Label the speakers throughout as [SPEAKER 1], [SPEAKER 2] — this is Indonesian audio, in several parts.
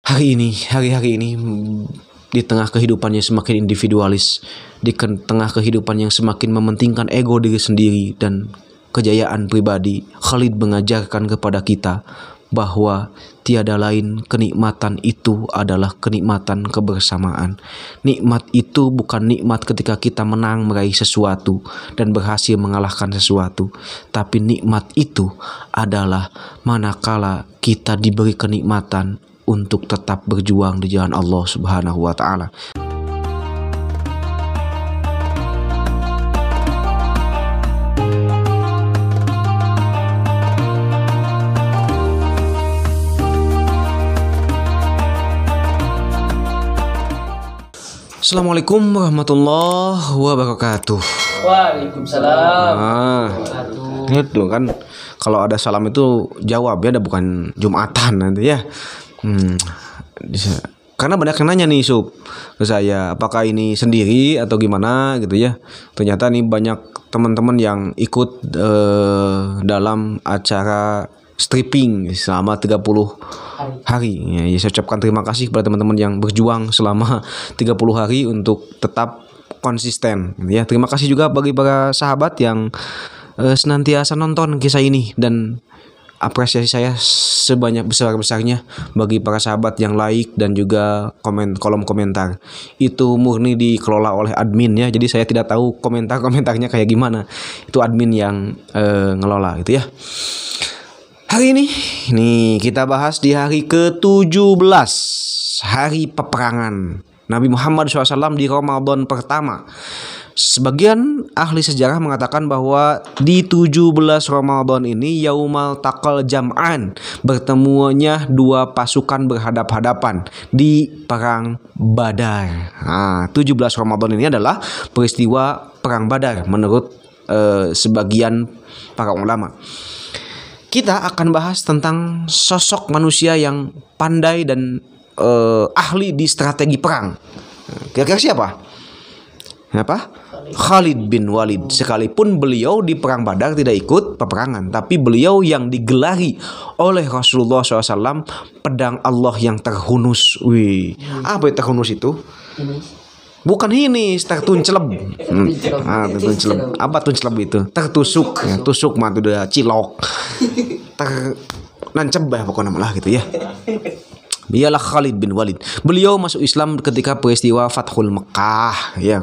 [SPEAKER 1] hari-hari ini di tengah kehidupan yang semakin individualis, di tengah kehidupan yang semakin mementingkan ego diri sendiri dan kejayaan pribadi, Khalid mengajarkan kepada kita bahwa tiada lain kenikmatan itu adalah kenikmatan kebersamaan. Nikmat itu bukan nikmat ketika kita menang meraih sesuatu dan berhasil mengalahkan sesuatu, tapi nikmat itu adalah manakala kita diberi kenikmatan untuk tetap berjuang di jalan Allah Subhanahu wa taala. Assalamualaikum warahmatullahi wabarakatuh.
[SPEAKER 2] Waalaikumsalam.
[SPEAKER 1] Itu kan kalau ada salam itu jawab ya, ada bukan Jumatan nanti ya. Karena banyak yang nanya nih ke saya, apakah ini sendiri atau gimana gitu ya. Ternyata nih banyak teman-teman yang ikut dalam acara stripping selama 30 hari. Ya, saya ucapkan terima kasih kepada teman-teman yang berjuang selama 30 hari untuk tetap konsisten. Ya, terima kasih juga bagi para sahabat yang senantiasa nonton kisah ini, dan apresiasi saya sebanyak besar-besarnya bagi para sahabat yang like dan juga kolom komentar. Itu murni dikelola oleh admin ya. Jadi saya tidak tahu komentarnya kayak gimana. Itu admin yang ngelola gitu ya. Hari ini kita bahas di hari ke-17, hari peperangan Nabi Muhammad SAW di Ramadan pertama. Sebagian ahli sejarah mengatakan bahwa di 17 Ramadan ini Yaumal Taqal Jam'an, bertemunya dua pasukan berhadap-hadapan di perang Badar. 17 Ramadan ini adalah peristiwa perang Badar menurut sebagian para ulama. Kita akan bahas tentang sosok manusia yang pandai dan ahli di strategi perang. Kira-kira siapa? Khalid bin Walid. Sekalipun beliau di perang Badar tidak ikut peperangan, tapi beliau yang digelari oleh Rasulullah SAW pedang Allah yang terhunus. Apa yang terhunus itu? Bukan ini, tertunceleb. Tertunceleb. Apa tunceleb itu? Tertusuk. Ya, tusuk mah itu udah cilok. Nancebah pokoknya malah gitu ya. Dialah Khalid bin Walid. Beliau masuk Islam ketika peristiwa Fathul Mekah. Ya,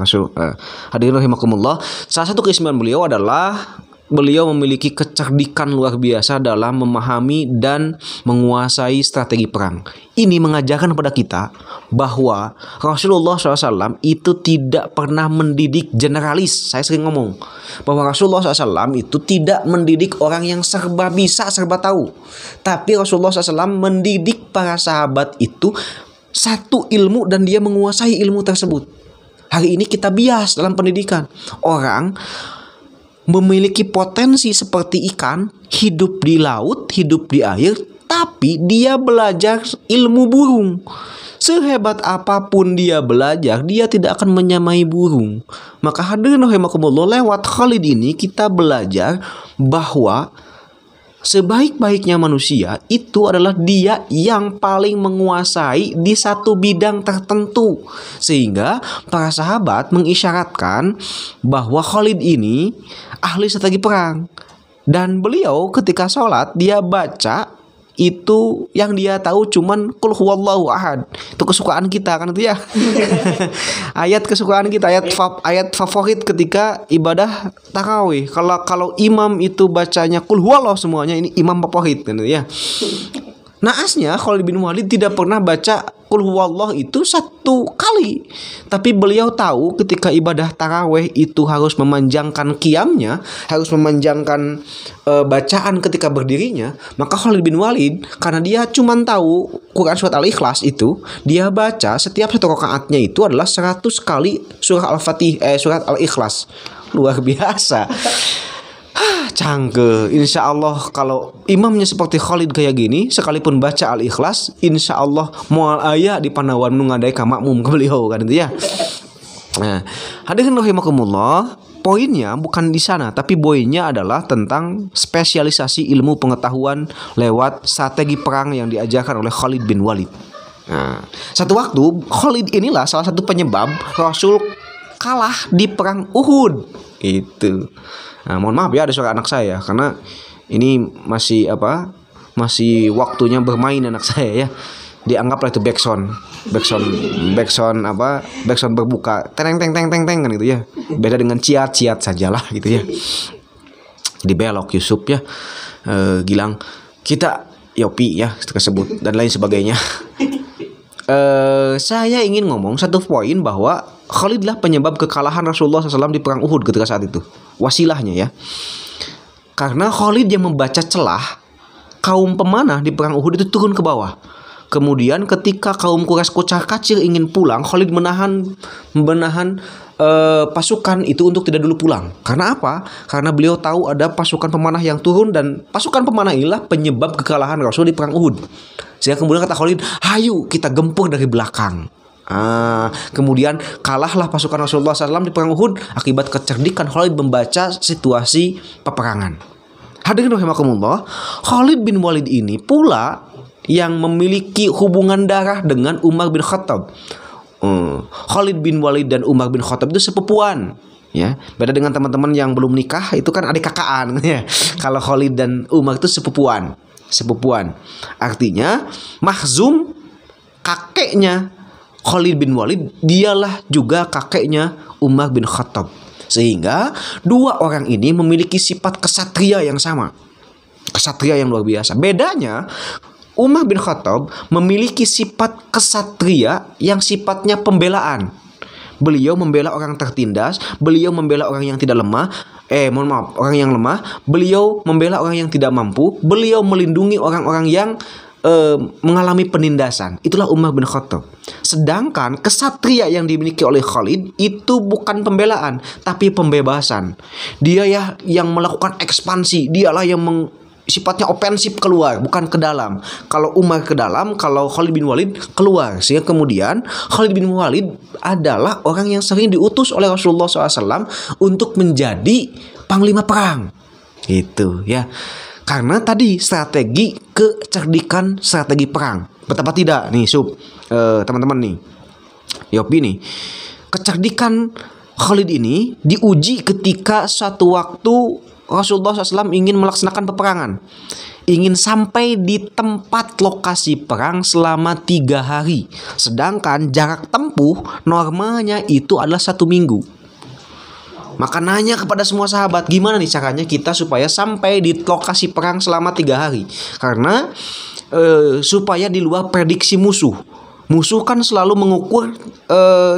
[SPEAKER 1] hadirin rahimakumullah. Salah satu keistimewaan beliau adalah beliau memiliki kecerdikan luar biasa dalam memahami dan menguasai strategi perang. Ini mengajarkan kepada kita bahwa Rasulullah SAW itu tidak pernah mendidik generalis. Saya sering ngomong bahwa Rasulullah SAW itu tidak mendidik orang yang serba bisa, serba tahu. Tapi Rasulullah SAW mendidik para sahabat itu satu ilmu dan dia menguasai ilmu tersebut. Hari ini kita bias dalam pendidikan. Orang memiliki potensi seperti ikan, hidup di laut, hidup di air, tapi dia belajar ilmu burung. Sehebat apapun dia belajar, dia tidak akan menyamai burung. Maka hadirin rahimakumullah, lewat Khalid ini kita belajar bahwa sebaik-baiknya manusia itu adalah dia yang paling menguasai di satu bidang tertentu. Sehingga para sahabat mengisyaratkan bahwa Khalid ini ahli strategi perang. Dan beliau ketika sholat dia baca itu yang dia tahu cuman Qul huwallahu ahad. Itu kesukaan kita kan itu ya. Ayat kesukaan kita, ayat favorit ketika ibadah tarawih. Kalau imam itu bacanya Qul huwallahu semuanya, ini imam favorit kan itu ya. Naasnya Khalid bin Walid tidak pernah baca Qul huwallahu itu satu kali. Tapi beliau tahu ketika ibadah tarawih itu harus memanjangkan qiyamnya, harus memanjangkan bacaan ketika berdirinya. Maka Khalid bin Walid, karena dia cuma tahu Quran surat Al-Ikhlas itu, dia baca setiap satu rakaatnya itu adalah 100 kali surah Al-Fatihah, surat Al-Ikhlas. Luar biasa. Canggih. Insya Allah kalau imamnya seperti Khalid kayak gini, sekalipun baca Al-Ikhlas, insya Allah moal ayah di panawan nungadai ka makmum ke beliau kan itu ya. Nah, hadirin rahimakumullah, poinnya bukan di sana, tapi poinnya adalah tentang spesialisasi ilmu pengetahuan lewat strategi perang yang diajarkan oleh Khalid bin Walid. Nah, satu waktu Khalid inilah salah satu penyebab Rasul kalah di perang Uhud. Itu. Nah, mohon maaf ya ada suara anak saya karena ini masih masih waktunya bermain anak saya ya. Dianggaplah itu backsound berbuka teng kan gitu ya. Beda dengan ciat sajalah gitu ya. Di belok Yusuf ya, Gilang kita Yopi ya tersebut dan lain sebagainya. Saya ingin ngomong satu poin bahwa Khalid lah penyebab kekalahan Rasulullah SAW di perang Uhud ketika saat itu. Wasilahnya ya. Karena Khalid yang membaca celah kaum pemanah di perang Uhud itu turun ke bawah. Kemudian ketika kaum Quraisy kocar-kacir ingin pulang, Khalid menahan pasukan itu untuk tidak dulu pulang. Karena apa? Karena beliau tahu ada pasukan pemanah yang turun dan pasukan pemanah inilah penyebab kekalahan Rasul di perang Uhud. Sehingga kemudian kata Khalid, "Hayu kita gempur dari belakang." Kemudian kalahlah pasukan Rasulullah SAW di perang Uhud akibat kecerdikan Khalid membaca situasi peperangan. Hadirin rahimakumullah, Khalid bin Walid ini pula yang memiliki hubungan darah dengan Umar bin Khattab. Khalid bin Walid dan Umar bin Khattab itu sepupuan. Ya, beda dengan teman-teman yang belum nikah itu kan adik kakaan ya. Kalau Khalid dan Umar itu sepupuan. Artinya Makhzum kakeknya Khalid bin Walid dialah juga kakeknya Umar bin Khattab. Sehingga dua orang ini memiliki sifat kesatria yang sama. Kesatria yang luar biasa. Bedanya Umar bin Khattab memiliki sifat kesatria yang sifatnya pembelaan. Beliau membela orang tertindas, beliau membela orang yang tidak lemah, orang yang lemah, beliau membela orang yang tidak mampu, beliau melindungi orang-orang yang mengalami penindasan. Itulah Umar bin Khattab. Sedangkan kesatria yang dimiliki oleh Khalid itu bukan pembelaan, tapi pembebasan. Dia ya yang melakukan ekspansi, dialah yang sifatnya ofensif keluar, bukan ke dalam. Kalau Umar ke dalam, kalau Khalid bin Walid keluar. Sehingga kemudian Khalid bin Walid adalah orang yang sering diutus oleh Rasulullah SAW untuk menjadi panglima perang. Itu ya. Karena tadi strategi kecerdikan strategi perang. Betapa tidak nih teman-teman nih, Yopi nih, kecerdikan Khalid ini diuji ketika suatu waktu Rasulullah SAW ingin melaksanakan peperangan, ingin sampai di tempat lokasi perang selama 3 hari. Sedangkan jarak tempuh normalnya itu adalah 1 minggu. Maka nanya kepada semua sahabat, gimana nih caranya kita supaya sampai di lokasi perang selama 3 hari. Karena supaya di luar prediksi musuh. Musuh kan selalu mengukur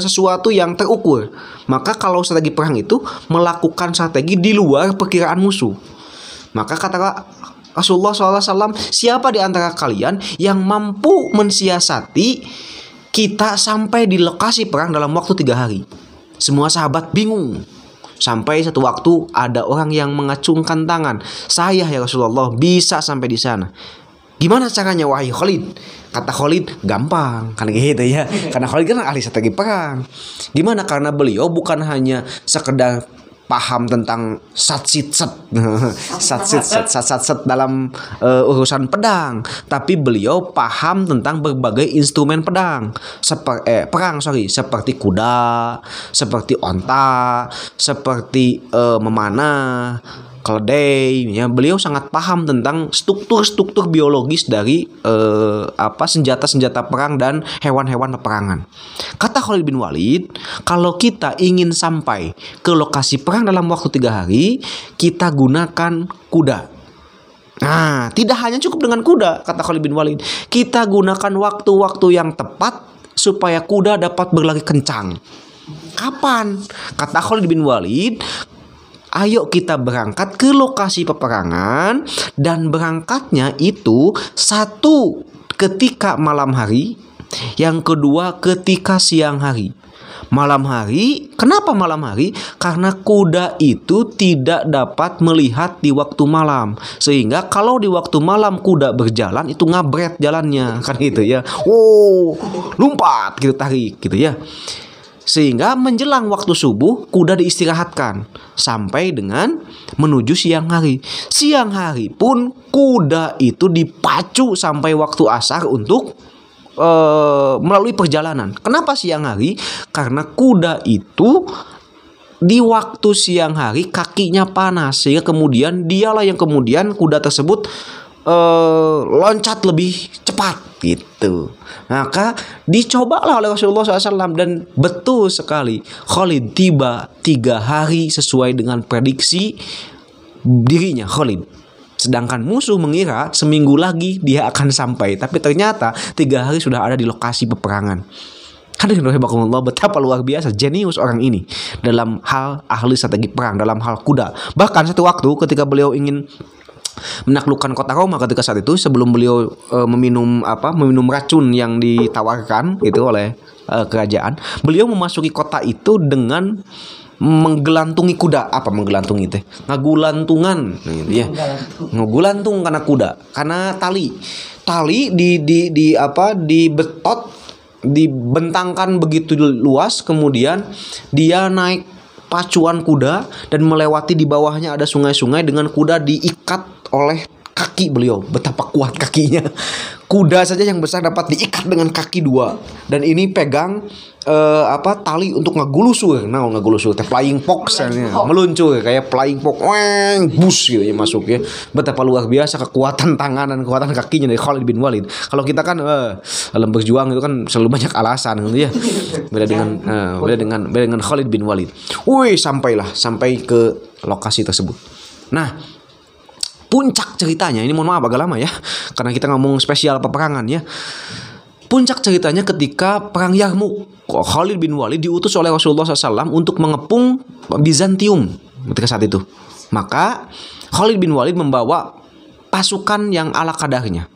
[SPEAKER 1] sesuatu yang terukur. Maka kalau strategi perang itu melakukan strategi di luar perkiraan musuh. Maka kata Rasulullah SAW, siapa di antara kalian yang mampu mensiasati kita sampai di lokasi perang dalam waktu 3 hari? Semua sahabat bingung. Sampai satu waktu ada orang yang mengacungkan tangan. Saya ya Rasulullah bisa sampai di sana. Gimana caranya wahai Khalid? Kata Khalid, gampang kan gitu ya. Karena Khalid kan ahli strategi perang. Gimana? Karena beliau bukan hanya sekedar paham tentang satsit dalam urusan pedang, tapi beliau paham tentang berbagai instrumen pedang, seperti kuda, seperti onta, seperti memanah, keledai, ya. Beliau sangat paham tentang struktur biologis dari senjata-senjata perang dan hewan-hewan peperangan. Kata Khalid bin Walid, kalau kita ingin sampai ke lokasi perang dalam waktu 3 hari, kita gunakan kuda. Nah, tidak hanya cukup dengan kuda, kata Khalid bin Walid. Kita gunakan waktu-waktu yang tepat supaya kuda dapat berlari kencang. Kapan? Kata Khalid bin Walid, ayo kita berangkat ke lokasi peperangan, dan berangkatnya itu 1 ketika malam hari, yang kedua ketika siang hari. Malam hari, kenapa malam hari? Karena kuda itu tidak dapat melihat di waktu malam. Sehingga kalau di waktu malam kuda berjalan itu ngabret jalannya, kan gitu ya. Lompat gitu, tarik gitu ya. Sehingga menjelang waktu subuh kuda diistirahatkan sampai dengan menuju siang hari. Siang hari pun kuda itu dipacu sampai waktu asar untuk melalui perjalanan. Kenapa siang hari? Karena kuda itu di waktu siang hari kakinya panas, sehingga kemudian dialah yang kemudian kuda tersebut loncat lebih cepat gitu. Maka dicobalah oleh Rasulullah SAW, dan betul sekali Khalid tiba 3 hari sesuai dengan prediksi dirinya Khalid. Sedangkan musuh mengira seminggu lagi dia akan sampai, tapi ternyata 3 hari sudah ada di lokasi peperangan. Hadirin rahimakumullah, betapa luar biasa jenius orang ini dalam hal ahli strategi perang, dalam hal kuda. Bahkan satu waktu ketika beliau ingin menaklukkan kota Roma, ketika saat itu sebelum beliau meminum racun yang ditawarkan itu oleh kerajaan, beliau memasuki kota itu dengan menggelantungi kuda. Apa menggelantungi teh? Ngagulantungan gitu ya. Ngagulantung karena kuda, karena tali dibetot, dibentangkan begitu luas, kemudian dia naik pacuan kuda dan melewati di bawahnya ada sungai-sungai dengan kuda diikat oleh kaki beliau. Betapa kuat kakinya. Kuda saja yang besar dapat diikat dengan kaki 2, dan ini pegang tali untuk ngegulusur. Nah, ngegulusur teh flying fox, meluncur kayak flying fox, bus gitu ya masuk ya. Betapa luar biasa kekuatan tangan dan kekuatan kakinya dari Khalid bin Walid. Kalau kita kan dalam berjuang itu kan selalu banyak alasan gitu ya. Beda dengan Khalid bin Walid. Sampai ke lokasi tersebut. Nah, puncak ceritanya, ini mohon maaf agak lama ya, karena kita ngomong spesial peperangan ya. Puncak ceritanya ketika perang Yarmuk, Khalid bin Walid diutus oleh Rasulullah SAW untuk mengepung Bizantium ketika saat itu. Maka Khalid bin Walid membawa pasukan yang ala kadarnya.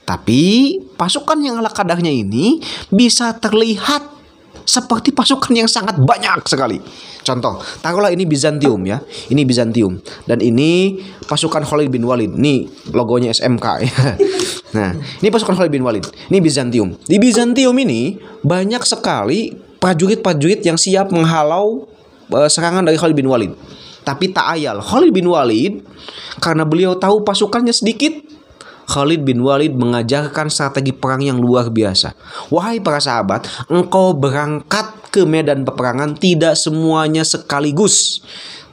[SPEAKER 1] Tapi pasukan yang ala kadarnya ini bisa terlihat seperti pasukan yang sangat banyak sekali. Contoh, taruhlah ini Bizantium ya. Ini Bizantium, dan ini pasukan Khalid bin Walid. Ini logonya SMK ya. Nah, ini pasukan Khalid bin Walid. Ini Bizantium. Di Bizantium ini banyak sekali prajurit-prajurit yang siap menghalau serangan dari Khalid bin Walid. Tapi tak ayal, Khalid bin Walid karena beliau tahu pasukannya sedikit, Khalid bin Walid mengajarkan strategi perang yang luar biasa. Wahai para sahabat, engkau berangkat ke medan peperangan tidak semuanya sekaligus,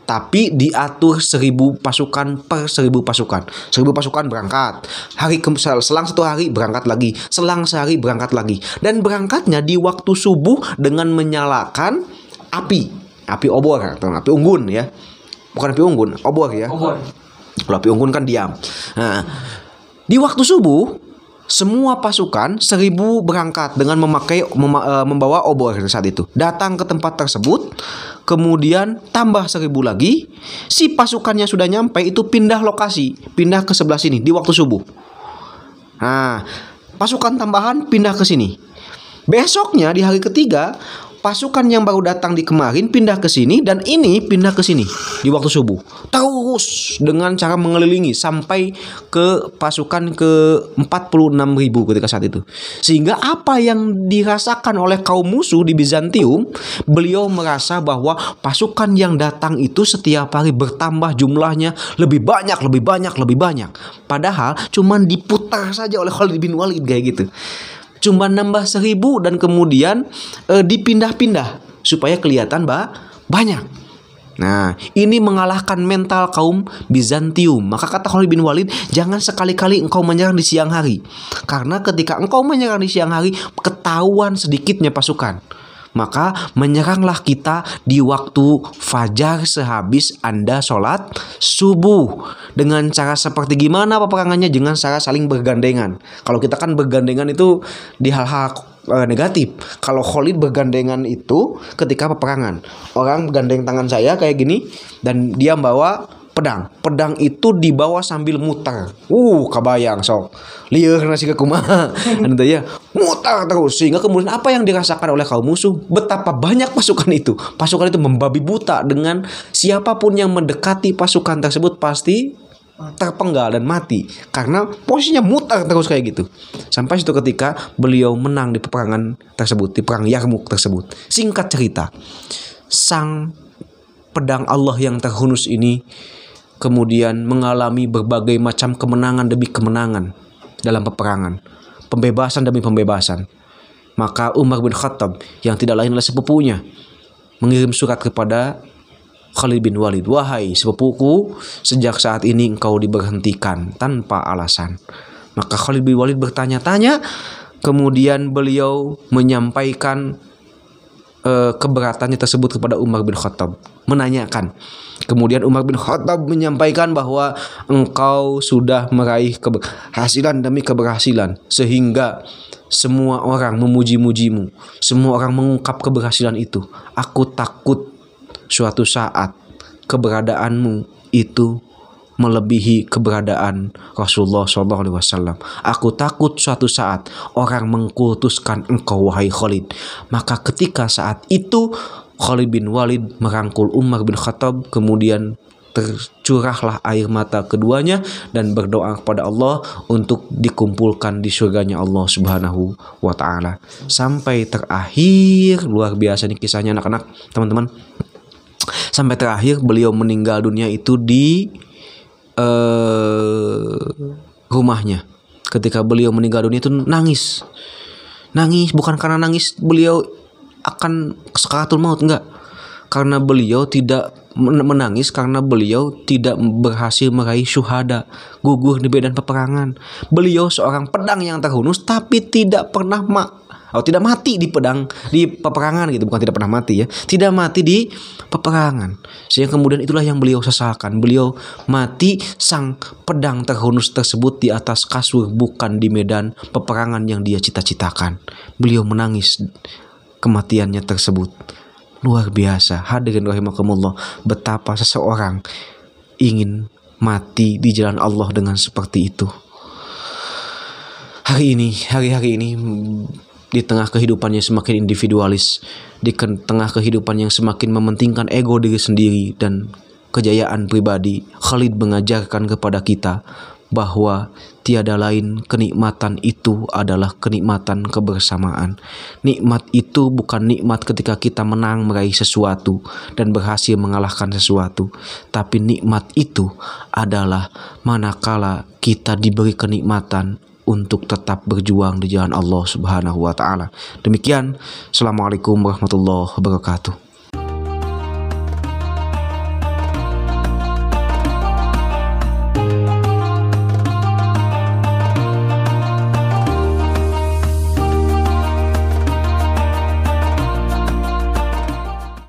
[SPEAKER 1] tapi diatur 1000 pasukan per 1000 pasukan. 1000 pasukan berangkat. Selang 1 hari berangkat lagi. Selang sehari berangkat lagi. Dan berangkatnya di waktu subuh dengan menyalakan api obor atau api unggun ya. Bukan api unggun, obor ya. Kalau api unggun kan diam. Nah, di waktu subuh semua pasukan 1000 berangkat dengan membawa obor saat itu. Datang ke tempat tersebut, kemudian tambah 1000 lagi. Si pasukannya sudah nyampe itu pindah lokasi, pindah ke sebelah sini di waktu subuh. Nah, pasukan tambahan pindah ke sini. Besoknya di hari ketiga, pasukan yang baru datang di kemarin pindah ke sini, dan ini pindah ke sini di waktu subuh. Terus dengan cara mengelilingi sampai ke pasukan ke 46.000 ketika saat itu. Sehingga apa yang dirasakan oleh kaum musuh di Bizantium, beliau merasa bahwa pasukan yang datang itu setiap hari bertambah jumlahnya, lebih banyak. Padahal cuman diputar saja oleh Khalid bin Walid kayak gitu. Cuma nambah 1000 dan kemudian dipindah-pindah supaya kelihatan banyak. Nah, ini mengalahkan mental kaum Bizantium. Maka kata Khalid bin Walid, jangan sekali-kali engkau menyerang di siang hari. Karena ketika engkau menyerang di siang hari, ketahuan sedikitnya pasukan. Maka menyeranglah kita di waktu fajar sehabis Anda sholat subuh. Dengan cara seperti gimana peperangannya? Dengan cara saling bergandengan. Kalau kita kan bergandengan itu di hal-hal negatif. Kalau Khalid bergandengan itu ketika peperangan. Orang gandeng tangan saya kayak gini, dan dia bawa pedang. Pedang itu dibawa sambil muter. Kabayang sok. Lieur nasi kekumaha. Anu ya, muter terus, sehingga kemudian apa yang dirasakan oleh kaum musuh, betapa banyak pasukan itu. Pasukan itu membabi buta, dengan siapapun yang mendekati pasukan tersebut pasti terpenggal dan mati karena posisinya muter terus kayak gitu. Sampai suatu ketika beliau menang di peperangan tersebut, di perang Yarmuk tersebut. Singkat cerita, sang pedang Allah yang terhunus ini kemudian mengalami berbagai macam kemenangan demi kemenangan dalam peperangan. pembebasan demi pembebasan. Maka Umar bin Khattab yang tidak lain adalah sepupunya mengirim surat kepada Khalid bin Walid, wahai sepupuku, sejak saat ini engkau diberhentikan tanpa alasan. Maka Khalid bin Walid bertanya-tanya, kemudian beliau menyampaikan keberatannya tersebut kepada Umar bin Khattab, menanyakan. Kemudian Umar bin Khattab menyampaikan bahwa engkau sudah meraih keberhasilan demi keberhasilan, sehingga semua orang memuji-mujimu, semua orang mengungkap keberhasilan itu. Aku takut suatu saat keberadaanmu itu melebihi keberadaan Rasulullah SAW. Aku takut suatu saat orang mengkultuskan engkau, wahai Khalid. Maka ketika saat itu Khalid bin Walid merangkul Umar bin Khattab, kemudian tercurahlah air mata keduanya dan berdoa kepada Allah untuk dikumpulkan di surganya Allah Subhanahu wa Ta'ala. Sampai terakhir, luar biasa nih kisahnya anak-anak, teman-teman. Sampai terakhir beliau meninggal dunia itu di rumahnya. Ketika beliau meninggal dunia itu nangis, bukan karena nangis beliau akan sakaratul maut, enggak, karena beliau tidak menangis karena beliau tidak berhasil meraih syuhada, gugur di medan peperangan. Beliau seorang pedang yang terhunus tapi tidak pernah tidak mati di peperangan gitu, bukan tidak pernah mati ya, tidak mati di peperangan. Sehingga kemudian itulah yang beliau sesalkan. Beliau mati sang pedang terhunus tersebut di atas kasur, bukan di medan peperangan yang dia cita-citakan. Beliau menangis kematiannya tersebut. Luar biasa. Hadirin rahimakumullah, betapa seseorang ingin mati di jalan Allah dengan seperti itu. Hari-hari ini di tengah kehidupan yang semakin individualis, di tengah kehidupan yang semakin mementingkan ego diri sendiri dan kejayaan pribadi, Khalid mengajarkan kepada kita bahwa tiada lain kenikmatan itu adalah kenikmatan kebersamaan. Nikmat itu bukan nikmat ketika kita menang meraih sesuatu dan berhasil mengalahkan sesuatu, tapi nikmat itu adalah manakala kita diberi kenikmatan untuk tetap berjuang di jalan Allah Subhanahu wa Ta'ala. Demikian, Assalamualaikum warahmatullahi wabarakatuh.